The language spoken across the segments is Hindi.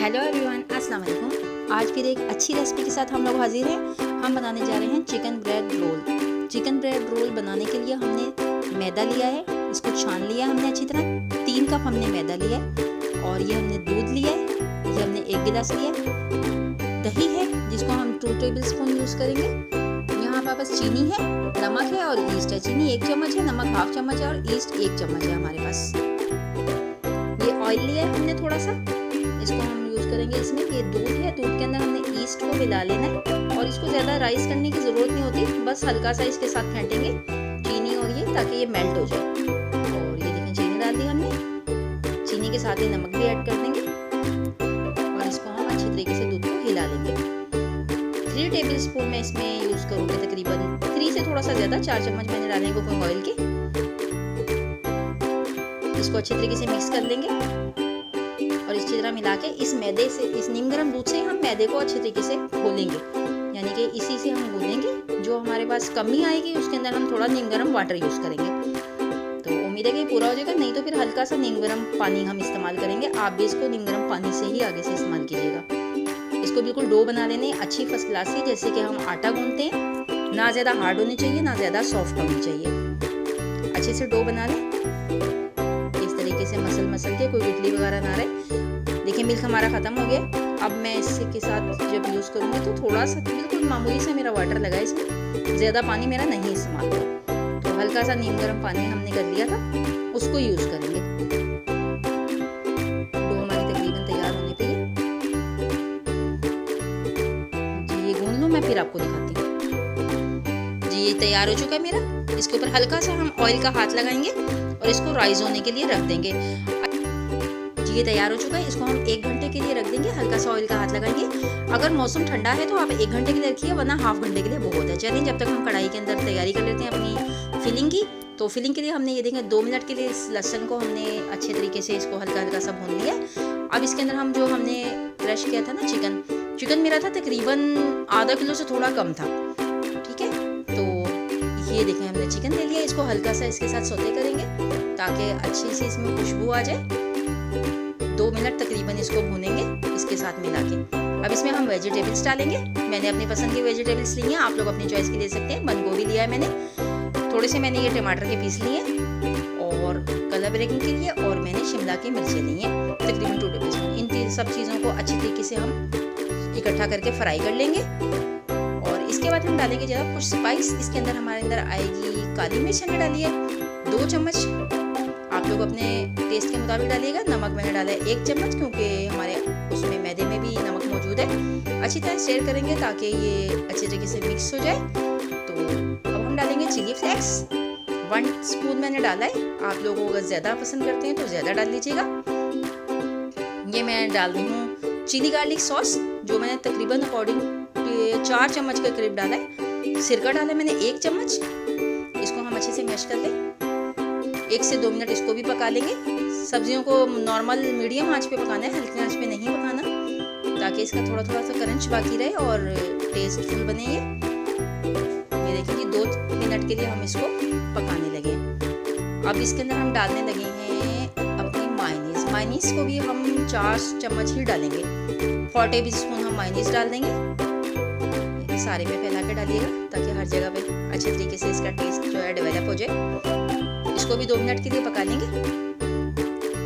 हेलो एवरीवन, अस्सलाम वालेकुम। आज फिर एक अच्छी रेसिपी के साथ हम लोग हाजिर हैं। हम बनाने जा रहे हैं chicken bread roll. Chicken bread roll बनाने के लिए हमने मैदा लिया है, इसको छान लिया है हमने अच्छी तरह। 3 कप हमने मैदा लिया है और ये हमने दूध लिया है, ये हमने 1 गिलास लिया है। दही है जिसको हम 2 टेबल स्पून यूज़ करेंगे। यहाँ पर बस चीनी है, नमक है और ईस्ट है। चीनी 1 चम्मच है, नमक ½ चम्मच है और ईस्ट 1 चम्मच है हमारे पास। ये ऑयल लिया है हमने थोड़ा सा, इसको हम यूज़ करेंगे इसमें। ये दूध है, दूध के अंदर हमने ईस्ट को मिला लेना है और इसको ज़्यादा राइस करने की ज़रूरत नहीं होती, बस हल्का सा इसके साथ फेंटेंगे चीनी और ये, ताकि ये मेल्ट हो जाए। और ये देखें चीनी डाल दी हमने, चीनी के साथ ही नमक भी ऐड कर देंगे और इसको हम अच्छी तरीके से दूध को हिला लेंगे। 3 टेबल स्पून मैं इसमें यूज़ करूँगी, तकरीबन 3 से थोड़ा सा ज़्यादा, 4 चम्मच मैंने डाले कुकिंग ऑयल के। इसको अच्छी तरीके से मिक्स कर लेंगे और इस तरह मिला के इस मैदे से, इस नीम गर्म दूध से हम मैदे को अच्छे तरीके से घोलेंगे, यानी कि इसी से हम घोलेंगे। जो हमारे पास कमी आएगी उसके अंदर हम थोड़ा नीम गर्म वाटर यूज़ करेंगे। तो उम्मीद है कि पूरा हो जाएगा, नहीं तो फिर हल्का सा नीम गर्म पानी हम इस्तेमाल करेंगे। आप भी इसको नीम गर्म पानी से ही आगे से इस्तेमाल कीजिएगा। इसको बिल्कुल डो बना लेने अच्छी फर्स्ट क्लास ही, जैसे कि हम आटा गूंथते हैं। ना ज़्यादा हार्ड होनी चाहिए, ना ज़्यादा सॉफ्ट होनी चाहिए। अच्छे से डो बना लें इस तरीके से, मसल के, कोई इडली वगैरह ना रहे। देखिए मिल्क हमारा ख़त्म हो गया। अब मैं इसके साथ जब यूज़ करूँगी तो थोड़ा सा बिल्कुल मामूली सा मेरा वाटर लगा इसमें, ज़्यादा पानी मेरा नहीं इस्तेमाल हुआ। तो हल्का सा नीम गर्म पानी हमने कर लिया था, उसको यूज़ करेंगे। डो हमारी तकरीबन तैयार होने पे है जी। ये गूंद लूँ मैं, फिर आपको दिखाती हूँ जी। ये तैयार हो चुका है मेरा। इसके ऊपर हल्का सा हम ऑयल का हाथ लगाएंगे और इसको राइज होने के लिए रख देंगे। ये तैयार हो चुका है, इसको हम 1 घंटे के लिए रख देंगे। हल्का सा ऑयल का हाथ लगाएंगे। अगर मौसम ठंडा है तो आप 1 घंटे के लिए रखिए, वरना ½ घंटे के लिए बहुत है। चलिए जब तक हम कढ़ाई के अंदर तैयारी कर लेते हैं अपनी फिलिंग की। तो फिलिंग के लिए हमने ये देखें 2 मिनट के लिए इस लहसुन को हमने अच्छे तरीके से इसको हल्का सा भून लिया। अब इसके अंदर हम जो हमने क्रश किया था ना चिकन मेरा था तकरीबन ½ किलो से थोड़ा कम था, ठीक है। तो ये देखें हमने चिकन ले लिया, इसको हल्का सा इसके साथ सौते करेंगे ताकि अच्छी सी इसमें खुशबू आ जाए। 2 मिनट तकरीबन इसको भूनेंगे इसके साथ मिला के। अब इसमें हम वेजिटेबल्स डालेंगे। मैंने अपनी पसंद की वेजिटेबल्स ली हैं, आप लोग अपनी चॉइस की ले सकते हैं। बंद गोभी लिया है मैंने, थोड़े से मैंने ये टमाटर के पीस लिए और कलर ब्रेकिंग के लिए, और मैंने शिमला की मिर्चें ली हैं तकरीबन 2 टेबल स्पून। इन सब चीज़ों को अच्छी तरीके से हम इकट्ठा करके फ्राई कर लेंगे। और इसके बाद हम डालेंगे ज़रा कुछ स्पाइस। इसके अंदर हमारे अंदर आएगी काली मिर्च, हमने डाली है 2 चम्मच, आप लोग अपने टेस्ट के मुताबिक डालिएगा। नमक मैंने डाला है 1 चम्मच, क्योंकि हमारे उसमें मैदे में भी नमक मौजूद है। अच्छी तरह शेयर करेंगे ताकि ये अच्छे तरीके से मिक्स हो जाए। तो अब हम डालेंगे चिली फ्लेक्स, 1 स्पून मैंने डाला है। आप लोग अगर ज़्यादा पसंद करते हैं तो ज़्यादा डाल लीजिएगा। ये मैं डाल रही हूँ चिली गार्लिक सॉस, जो मैंने तकरीबन अकॉर्डिंग 4 चम्मच के करीब डाला है। सिरका डाला है मैंने 1 चम्मच। इसको हम अच्छे से मैश कर लें। 1 से 2 मिनट इसको भी पका लेंगे। सब्जियों को नॉर्मल मीडियम आंच पे पकाना है, हल्की आंच पे नहीं पकाना, ताकि इसका थोड़ा सा क्रंच बाकी रहे और टेस्टफुल बने ये देखिए जी 2 मिनट के लिए हम इसको पकाने लगे। अब इसके अंदर हम डालने लगे हैं अपनी मायोनीज़ को भी हम 4 चम्मच ही डालेंगे। 4 टेबल स्पून हम मायोनीज़ डाल देंगे। सारे में फैला के डालिएगा ताकि हर जगह पे अच्छे तरीके से इसका टेस्ट जो है डेवलप हो जाए। इसको भी 2 मिनट के लिए पका लेंगे।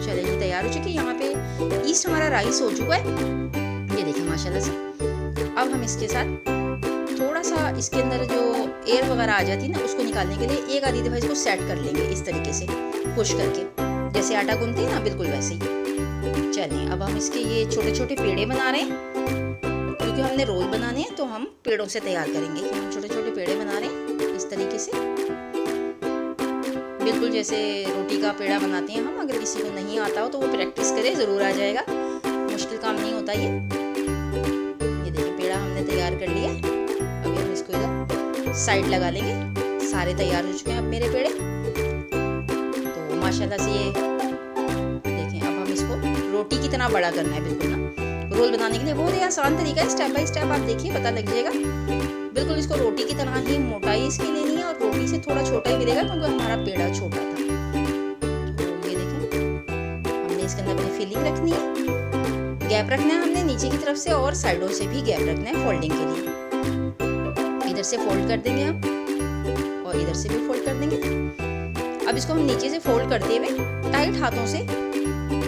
चलिए ये तैयार हो चुकी है। यहाँ पे ईस्ट हमारा राइस हो चुका है, ये देखिए माशाल्लाह से। अब हम इसके साथ थोड़ा सा इसके अंदर जो एयर वगैरह आ जाती है ना, उसको निकालने के लिए 1 आधी दफ़ा इसको सेट कर लेंगे इस तरीके से पुश करके, जैसे आटा गूंथते हैं ना, बिल्कुल वैसे ही। चलिए अब हम इसके ये छोटे छोटे पेड़े बना रहे हैं, क्योंकि हमने रोल बनाने हैं तो हम पेड़ों से तैयार करेंगे। हम छोटे छोटे पेड़े बना रहे हैं इस तरीके से, बिल्कुल जैसे रोटी का पेड़ा बनाते हैं हम। अगर किसी को नहीं आता हो तो वो प्रैक्टिस करे, ज़रूर आ जाएगा, मुश्किल काम नहीं होता ये देखिए पेड़ा हमने तैयार कर लिया। अभी हम इसको इधर साइड लगा लेंगे। सारे तैयार हो चुके हैं अब मेरे पेड़े। तो माशाल्लाह से ये देखें, अब हम इसको रोटी की तरह बड़ा करना है बिल्कुल ना। रोल बनाने के लिए बहुत ही आसान तरीका है, स्टेप बाय स्टेप आप देखिए, पता लग जाएगा। बिल्कुल इसको रोटी की तरह ही मोटाई इसकी लेनी है और रोटी से थोड़ा छोटा ही मिलेगा, क्योंकि हमारा पेड़ा छोटा था। तो ये देखें हमने इसके अंदर अपनी फिलिंग रखनी है। गैप रखना है हमने नीचे की तरफ से और साइडों से भी गैप रखना है फोल्डिंग के लिए। इधर से फोल्ड कर देंगे हम और इधर से भी फोल्ड कर देंगे। अब इसको हम नीचे से फोल्ड करते हुए टाइट हाथों से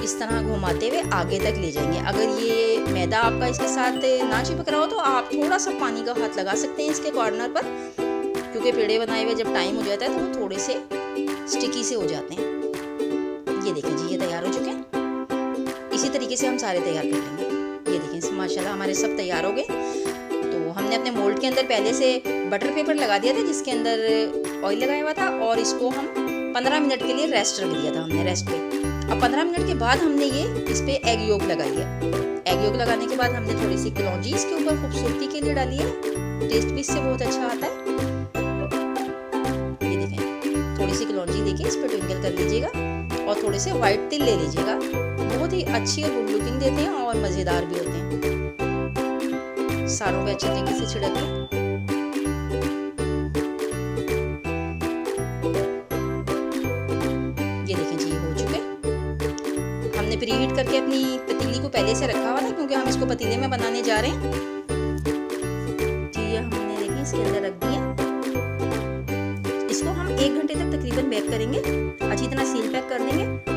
इस तरह घुमाते हुए आगे तक ले जाएंगे। अगर ये मैदा आपका इसके साथ ना चिपक रहा हो तो आप थोड़ा सा पानी का हाथ लगा सकते हैं इसके कॉर्नर पर, क्योंकि पेड़े बनाए हुए जब टाइम हो जाता है तो वो थोड़े से स्टिकी से हो जाते हैं। ये देखें जी, ये तैयार हो चुके हैं। इसी तरीके से हम सारे तैयार कर लेंगे। ये देखें माशाल्लाह हमारे सब तैयार हो गए। तो हमने अपने मोल्ड के अंदर पहले से बटर पेपर लगा दिया था जिसके अंदर ऑयल लगाया हुआ था, और इसको हम 15 मिनट के लिए रेस्ट रख दिया था हमने, रेस्ट पे। अब 15 मिनट के बाद हमने ये इस पे एग योक लगाई है। एग योक लगाने के बाद हमने थोड़ी सी कलौंजी इसके ऊपर खूबसूरती के लिए डाली है, टेस्ट भी इससे बहुत अच्छा आता है। ये देखें, थोड़ी सी कलौंजी देके इस पर ट्विंकल कर लीजिएगा और थोड़े से व्हाइट तिल ले लीजिएगा। बहुत ही अच्छी और गुड लुकिंग देते हैं और मज़ेदार भी होते हैं। सारों पे अच्छे तरीके से छिड़क लें। ये देखें जी, ये हो चुके। हमने प्रीहीट करके अपनी पतीली को पहले से रखा हुआ था क्योंकि हम इसको पतीले में बनाने जा रहे हैं। जी ये हमने देखें इसके अंदर रख दिया। इसको हम 1 घंटे तक तकरीबन बेक करेंगे, अच्छी तरह सील पैक कर देंगे।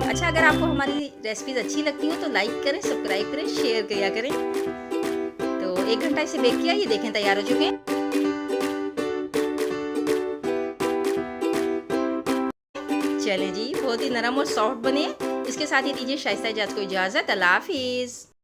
अच्छा, अगर आपको हमारी रेसिपीज अच्छी लगती हो तो लाइक करें, सब्सक्राइब करें, शेयर किया करें। तो 1 घंटा इसे बेक किया, ये देखें तैयार हो चुके हैं। चलें जी, बहुत ही नरम और सॉफ्ट बने। इसके साथ ही दीजिए शाइस्ता इजाज़त को इजाज़त। अल्लाह हाफिज़।